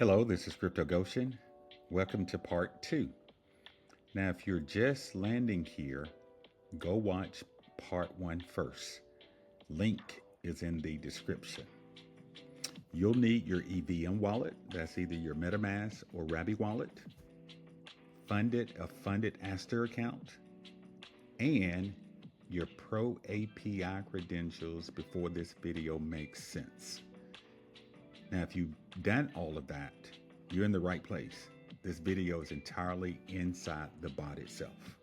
Hello, this is Crypto Goshen. Welcome to part 2. Now, if you're just landing here, go watch part 1 first. Link is in the description. You'll need your EVM wallet. That's either your MetaMask or Rabi wallet. A funded Aster account. And your Pro API credentials before this video makes sense. Now, if you've done all of that, you're in the right place. This video is entirely inside the bot itself.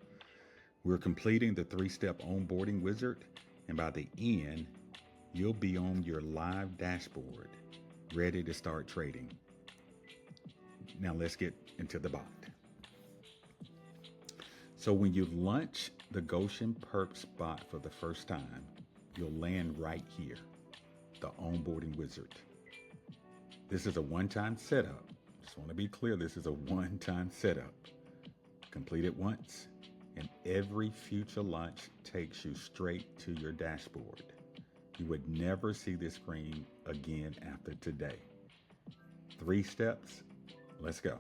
We're completing the 3-step onboarding wizard, and by the end, you'll be on your live dashboard, ready to start trading. Now let's get into the bot. So when you launch the Goshen Perps Bot for the first time, you'll land right here, the onboarding wizard. This is a one-time setup. Just want to be clear, this is a one-time setup. Complete it once, and every future launch takes you straight to your dashboard. You would never see this screen again after today. 3 steps, let's go.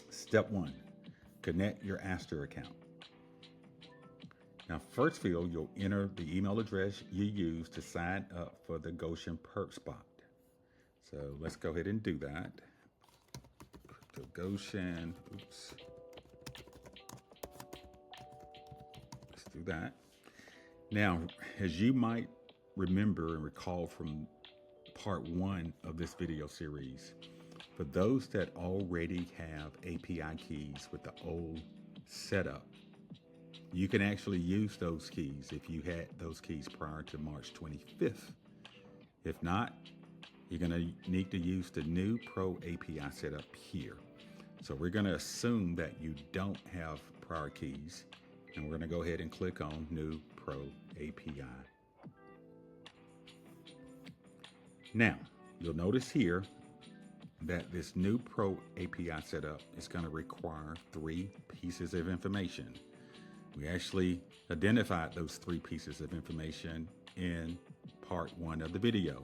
Step 1, connect your Aster account. Now, first field, you'll enter the email address you use to sign up for the Goshen Perps Bot. So let's go ahead and do that. Crypto Goshen, Let's do that. Now, as you might remember and recall from part 1 of this video series, for those that already have API keys with the old setup, you can actually use those keys if you had those keys prior to March 25th. If not, you're going to need to use the new Pro API setup here. So we're going to assume that you don't have prior keys, and we're going to go ahead and click on New Pro API. Now, you'll notice here that this new Pro API setup is going to require 3 pieces of information. We actually identified those 3 pieces of information in part 1 of the video.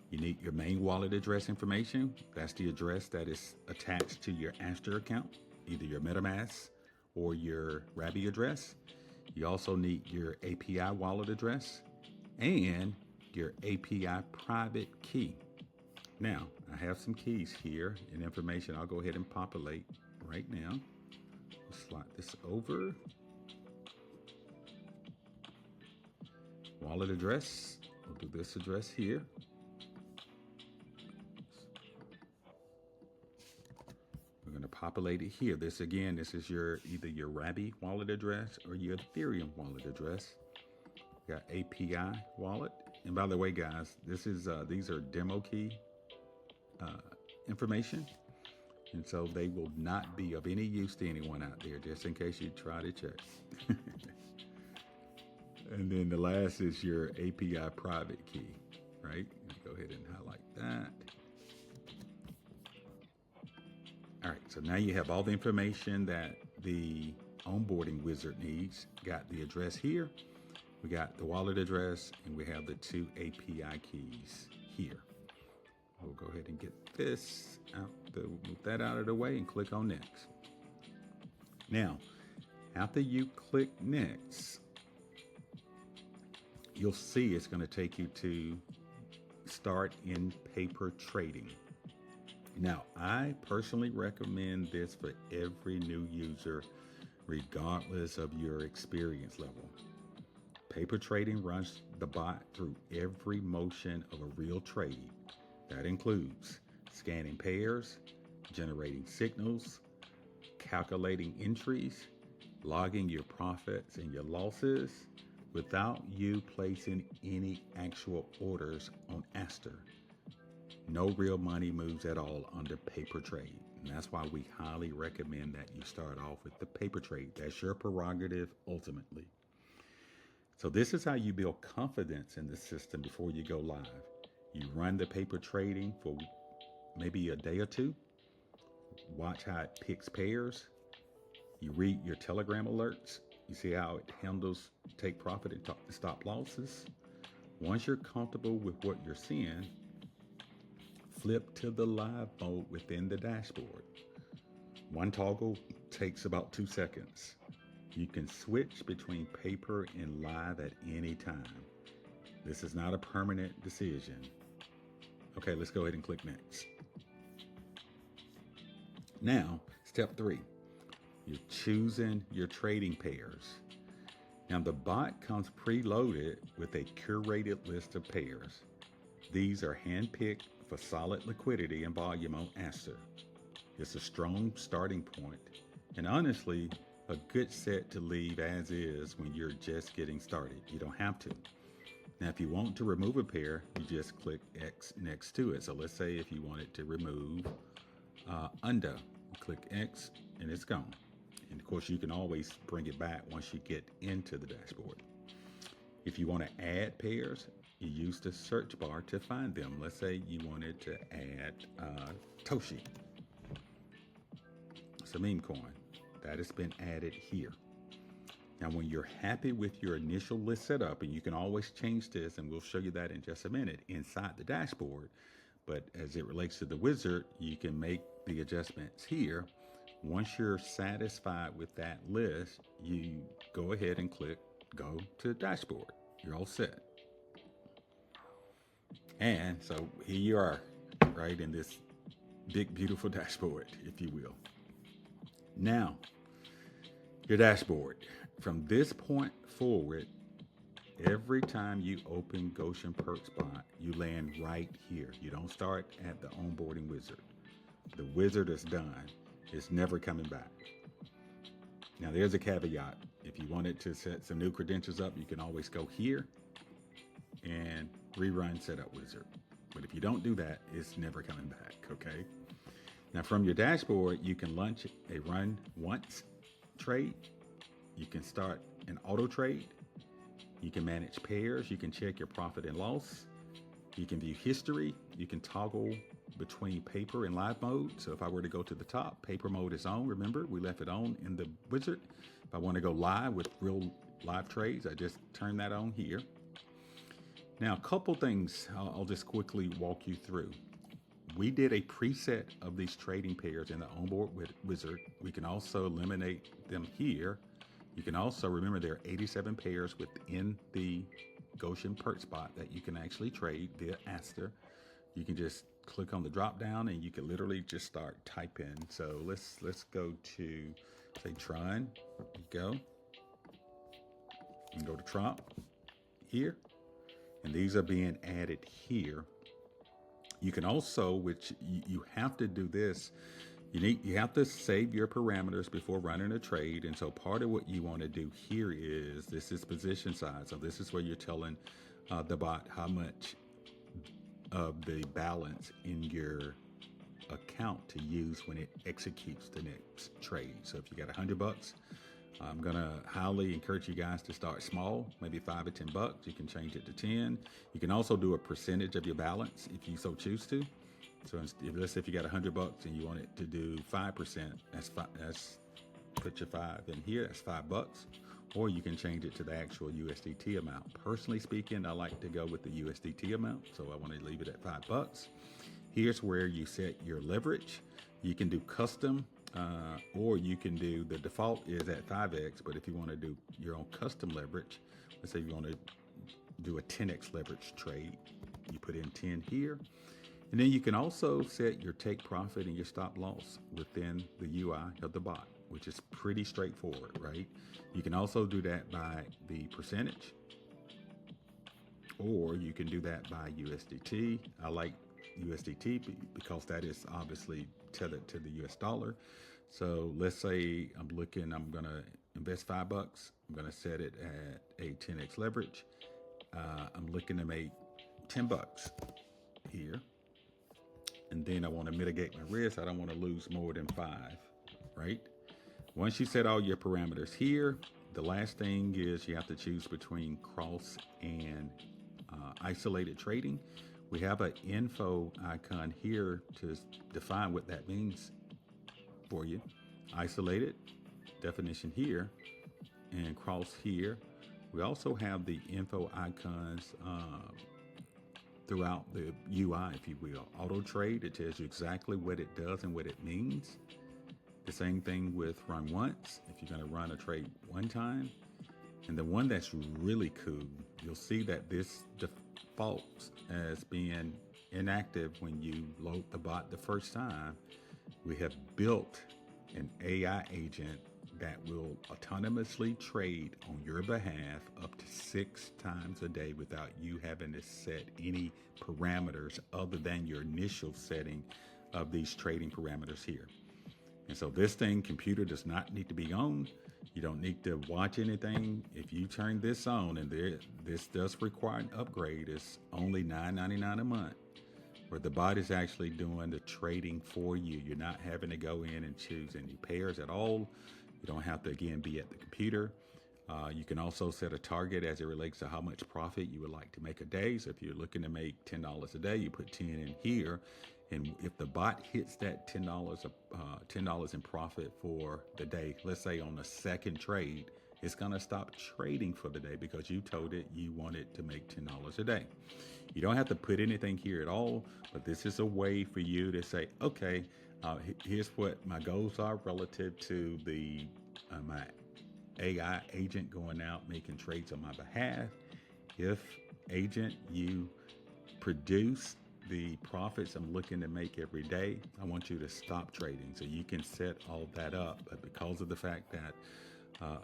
You need your main wallet address information. That's the address that is attached to your Aster account, either your MetaMask or your Rabi address. You also need your API wallet address and your API private key. Now, I have some keys here and information I'll go ahead and populate right now. Let's slide this over. Wallet address, we'll do this address here. We're going to populate it here. This is your either your Rabi wallet address or your Ethereum wallet address. We got API wallet. And by the way, guys, these are demo key information. And so they will not be of any use to anyone out there, just in case you try to check. And then the last is your API private key, right? Go ahead and highlight that. All right, so now you have all the information that the onboarding wizard needs. Got the address here, we got the wallet address, and we have the 2 API keys here. We'll go ahead and get this out, move that out of the way and click on next. Now, after you click next, you'll see it's going to take you to start in paper trading. Now, I personally recommend this for every new user, regardless of your experience level. Paper trading runs the bot through every motion of a real trade. That includes scanning pairs, generating signals, calculating entries, logging your profits and your losses without you placing any actual orders on Aster. No real money moves at all under paper trade. And that's why we highly recommend that you start off with the paper trade. That's your prerogative ultimately. So this is how you build confidence in the system before you go live. You run the paper trading for maybe a day or 2. Watch how it picks pairs. You read your Telegram alerts. You see how it handles take profit and stop losses. Once you're comfortable with what you're seeing, flip to the live mode within the dashboard. One toggle takes about 2 seconds. You can switch between paper and live at any time. This is not a permanent decision. Okay, let's go ahead and click next. Now, step 3, you're choosing your trading pairs. Now the bot comes preloaded with a curated list of pairs. These are handpicked for solid liquidity and volume on Aster. It's a strong starting point, and honestly, a good set to leave as is when you're just getting started. You don't have to. Now, if you want to remove a pair, you just click X next to it. So let's say if you wanted to remove under, click X and it's gone. And of course, you can always bring it back once you get into the dashboard. If you want to add pairs, you use the search bar to find them. Let's say you wanted to add Toshi. It's a meme coin that has been added here. Now, when you're happy with your initial list setup, and you can always change this, and we'll show you that in just a minute inside the dashboard, but as it relates to the wizard, you can make the adjustments here. Once you're satisfied with that list, you go ahead and click Go to Dashboard. You're all set. And so here you are, right, in this big, beautiful dashboard, if you will. Now, your dashboard. From this point forward, every time you open Goshen Perps Bot, you land right here. You don't start at the onboarding wizard. The wizard is done. It's never coming back. Now, there's a caveat. If you wanted to set some new credentials up, you can always go here and rerun setup wizard. But if you don't do that, it's never coming back, okay? Now, from your dashboard, you can launch a run once trade. You can start an auto trade. You can manage pairs. You can check your profit and loss. You can view history. You can toggle between paper and live mode. So if I were to go to the top, paper mode is on. Remember, we left it on in the wizard. If I want to go live with real live trades, I just turn that on here. Now, a couple things I'll just quickly walk you through. We did a preset of these trading pairs in the onboard wizard. We can also eliminate them here. You can also remember there are 87 pairs within the Goshen Perps Bot that you can actually trade via Aster. You can just click on the drop down and you can literally just start typing. So let's go to say Tron. There you go. You can go to Trump here, and these are being added here. You can also, which you have to do this, you have to save your parameters before running a trade. And so part of what you want to do here is, this is position size. So this is where you're telling the bot how much of the balance in your account to use when it executes the next trade. So if you got $100, I'm gonna highly encourage you guys to start small, maybe $5 or $10. You can change it to 10. You can also do a percentage of your balance if you so choose to. So let's say if you got $100 and you want it to do 5%, that's put your 5 in here, that's $5. Or you can change it to the actual USDT amount. Personally speaking, I like to go with the USDT amount, so I want to leave it at $5. Here's where you set your leverage. You can do custom, or you can do, the default is at 5x, but if you want to do your own custom leverage, let's say you want to do a 10x leverage trade, you put in 10 here. And then you can also set your take profit and your stop loss within the UI of the bot, which is pretty straightforward, right? You can also do that by the percentage, or you can do that by USDT. I like USDT because that is obviously tethered to the US dollar. So let's say I'm gonna invest $5. I'm gonna set it at a 10x leverage. I'm looking to make $10 here. And then I want to mitigate my risk. I don't want to lose more than 5, right? Once you set all your parameters here, the last thing is you have to choose between cross and isolated trading. We have an info icon here to define what that means for you. Isolated, definition here, and cross here. We also have the info icons throughout the UI, if you will. Auto trade, it tells you exactly what it does and what it means. The same thing with run once, if you're going to run a trade one time. And the one that's really cool, you'll see that this defaults as being inactive when you load the bot the first time. We have built an AI agent that will autonomously trade on your behalf up to 6 times a day without you having to set any parameters other than your initial setting of these trading parameters here. And so this computer does not need to be on. You don't need to watch anything. If you turn this on, and this does require an upgrade, it's only $9.99 a month, where the bot is actually doing the trading for you. You're not having to go in and choose any pairs at all. You don't have to, again, be at the computer. You can also set a target as it relates to how much profit you would like to make a day. So if you're looking to make $10 a day, you put 10 in here. And if the bot hits that $10 in profit for the day, let's say on the second trade, it's going to stop trading for the day because you told it you want it to make $10 a day. You don't have to put anything here at all, but this is a way for you to say, okay, here's what my goals are relative to the my AI agent going out making trades on my behalf. If agent, you produce the profits I'm looking to make every day, I want you to stop trading. So you can set all that up. But because of the fact that,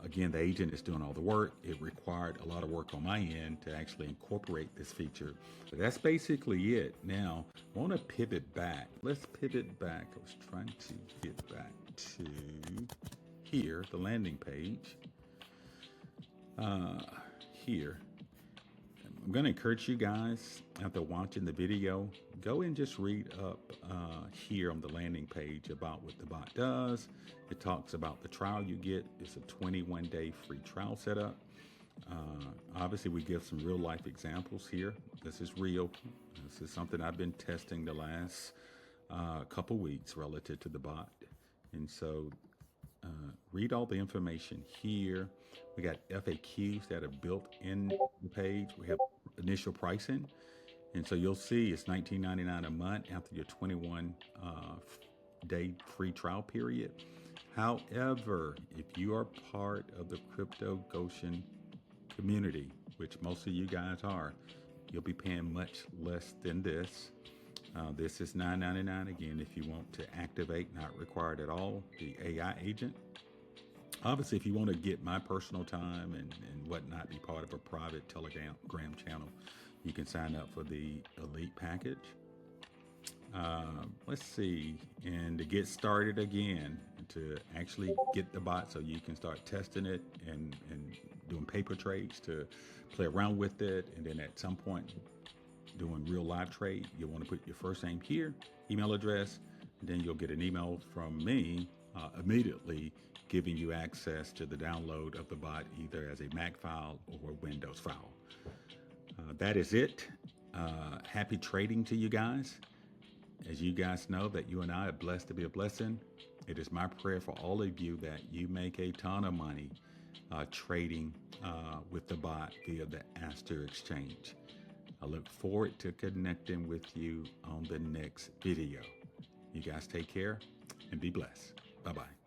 again, the agent is doing all the work, it required a lot of work on my end to actually incorporate this feature. But that's basically it. Now, I want to pivot back. Let's pivot back. I was trying to get back to here, the landing page. Here. I'm going to encourage you guys, after watching the video, go and just read up here on the landing page about what the bot does. It talks about the trial you get. It's a 21-day free trial setup. Obviously, we give some real life examples here. This is real. This is something I've been testing the last couple weeks relative to the bot. And so read all the information here. We got FAQs that are built in the page. We have initial pricing. And so you'll see it's $19.99 a month after your 21-day free trial period. However, if you are part of the Crypto Goshen community, which most of you guys are, you'll be paying much less than this. This is $9.99 again if you want to activate, not required at all, the AI agent. Obviously, if you want to get my personal time and whatnot, be part of a private Telegram channel, you can sign up for the Elite package. Let's see, and to get started again, to actually get the bot so you can start testing it and doing paper trades, to play around with it, and then at some point doing real live trade, you'll want to put your first name here, email address, and then you'll get an email from me immediately giving you access to the download of the bot, either as a Mac file or a Windows file. That is it. Happy trading to you guys. As you guys know that you and I are blessed to be a blessing, it is my prayer for all of you that you make a ton of money trading with the bot via the Aster exchange. I look forward to connecting with you on the next video. You guys take care and be blessed. Bye-bye.